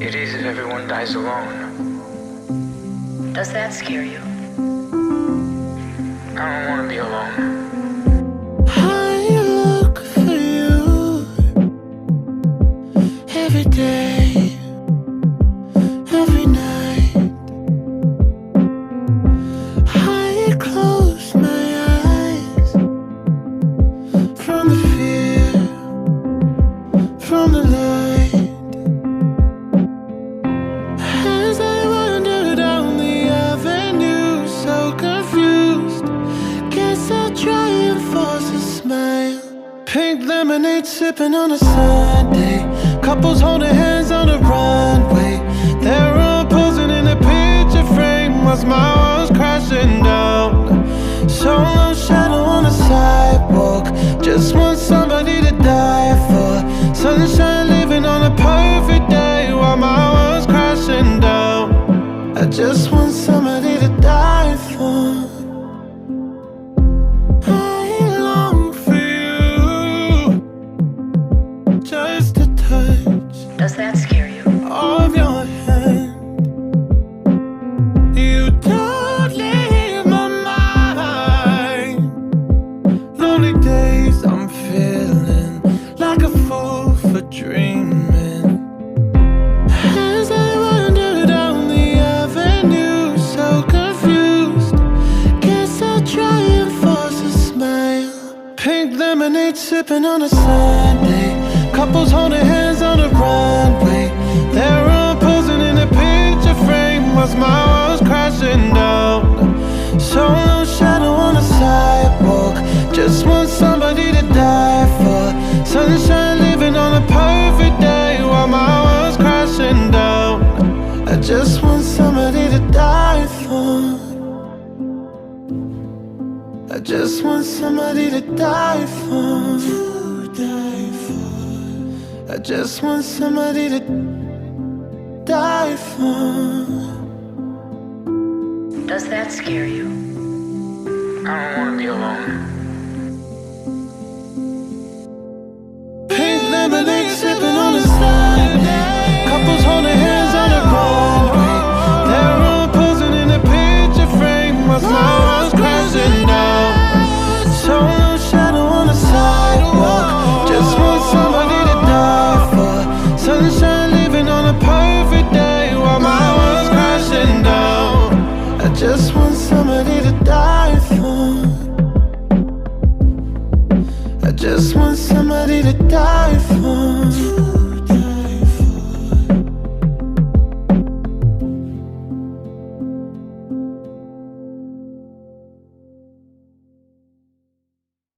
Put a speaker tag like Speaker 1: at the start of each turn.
Speaker 1: it is if everyone dies alone.
Speaker 2: Does that scare you?
Speaker 1: I don't want to be alone.
Speaker 3: I look for you every day, every night. I close my eyes from the fear, from the light. As I wander down the avenue, so confused, guess I'll try and force a smile. Pink lemonade sipping on a Sunday, couples holding hands on the runway. They're all posing in a picture frame whilst my walls crashing down. Solo shadow on the sidewalk, just want somebody to die for. Sunshine living on a perfect day while my world's crashing down. I just want somebody to die for. I long for you, just a touch
Speaker 2: Does that scare you?
Speaker 3: of your hand. You don't leave my mind. Lonely days I'm feeling like a fool for dreaming. As I wander down the avenue, so confused, guess I'll try and force a smile. Pink lemonade sipping on a Sunday, couples holding hands on the runway. They're all posing in a picture frame whilst my world's crashing down. Solo shadow on the sidewalk, just want somebody to die for. Sunshine living on a perfect day while my world's crashing down. I just want somebody to die for. I just want somebody to die for. To die for. I just want somebody to die for.
Speaker 2: Does that scare you?
Speaker 1: I don't want to be alone.
Speaker 3: Pink lemonade.